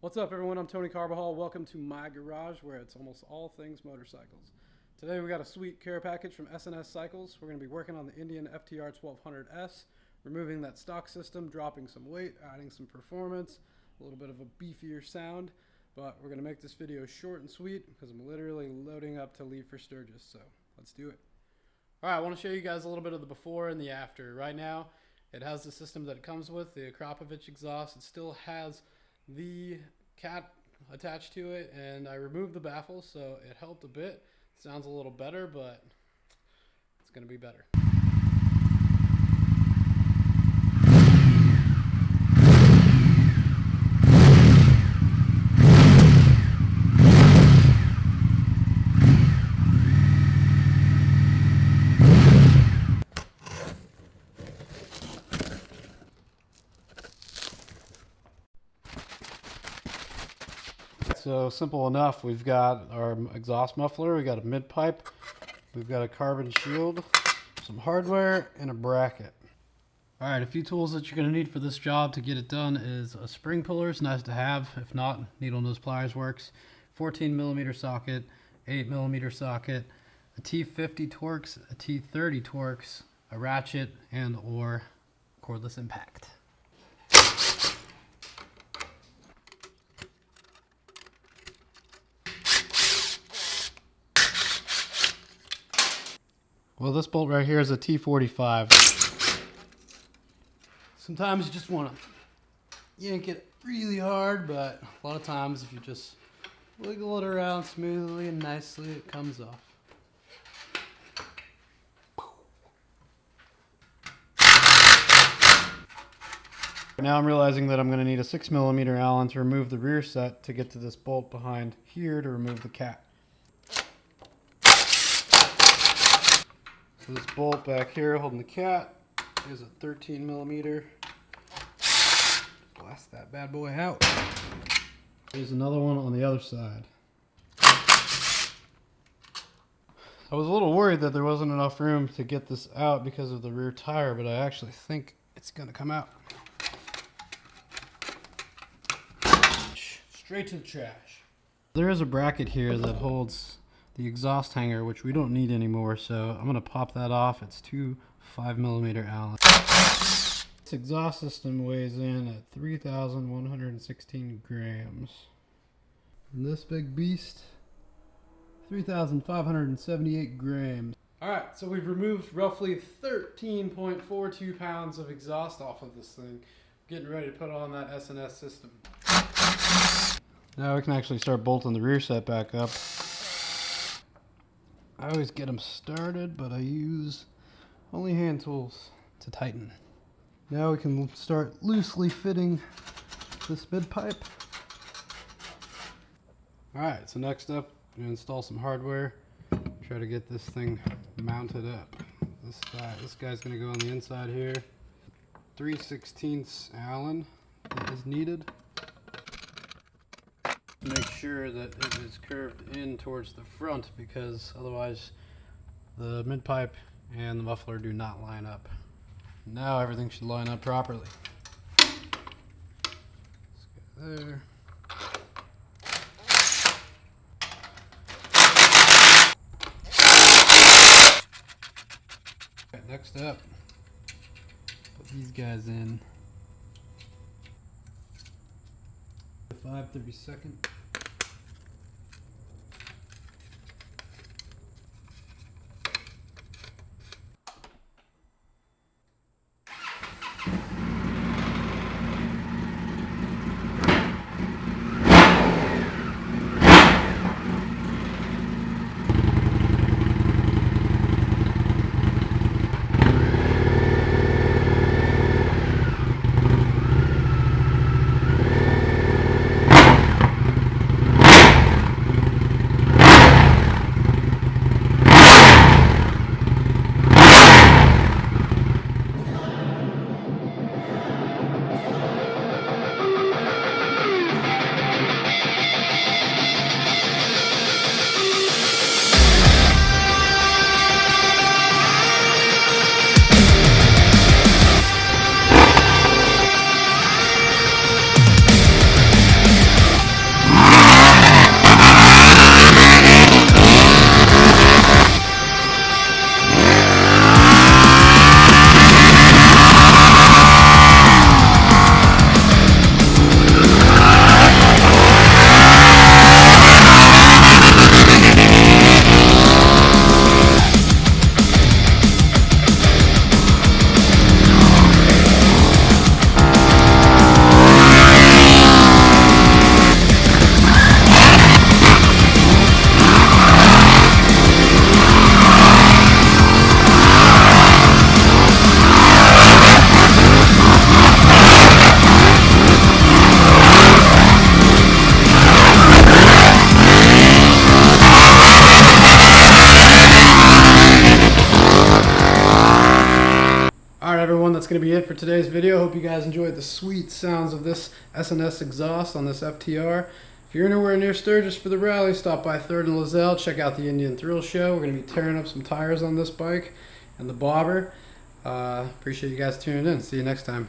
What's up, everyone? I'm Tony Carbajal. Welcome to my garage, where it's almost all things motorcycles. Today we got a sweet care package from S&S Cycles. We're going to be working on the Indian FTR1200S, removing that stock system, dropping some weight, adding some performance, a little bit of a beefier sound. But we're going to make this video short and sweet because I'm literally loading up to leave for Sturgis. So let's do it. All right, I want to show you guys a little bit of the before and the after. Right now, it has the system that it comes with, the Akrapovic exhaust. It still has the cat attached to it, and I removed the baffle, so it helped a bit. Sounds a little better, but it's going to be better. So simple enough. We've got our exhaust muffler, we've got a mid pipe, we've got a carbon shield, some hardware, and a bracket. Alright, a few tools that you're going to need for this job to get it done is a spring puller. It's nice to have. If not, needle nose pliers works. 14mm socket, 8mm socket, a T50 Torx, a T30 Torx, a ratchet, and or cordless impact. Well, this bolt right here is a T45. Sometimes you just want to yank it really hard, but a lot of times if you just wiggle it around smoothly and nicely, it comes off. Now I'm realizing that I'm going to need a 6mm Allen to remove the rear set to get to this bolt behind here to remove the cat. So this bolt back here holding the cat is a 13mm. Blast that bad boy out. There's another one on the other side. I was a little worried that there wasn't enough room to get this out because of the rear tire, but I actually think it's gonna come out. Straight to the trash. There is a bracket here that holds the exhaust hanger, which we don't need anymore, so I'm going to pop that off. It's two 5mm Allen. This exhaust system weighs in at 3,116 grams. And this big beast, 3,578 grams. Alright, so we've removed roughly 13.42 pounds of exhaust off of this thing. Getting ready to put on that S&S system. Now we can actually start bolting the rear set back up. I always get them started, but I use only hand tools to tighten. Now we can start loosely fitting this mid pipe. Alright, so next up, we install some hardware. Try to get this thing mounted up. This guy's going to go on the inside here. 3/16 Allen is needed. Make sure that it is curved in towards the front, because otherwise the mid pipe and the muffler do not line up. Now everything should line up properly. Let's go there. Right, next up, put these guys in. 5/32. that's going to be it for today's video. Hope you guys enjoyed the sweet sounds of this SNS exhaust on this FTR. If you're anywhere near Sturgis for the rally, stop by 3rd and Lozelle. Check out the Indian Thrill Show. We're going to be tearing up some tires on this bike and the bobber. Appreciate you guys tuning in. See you next time.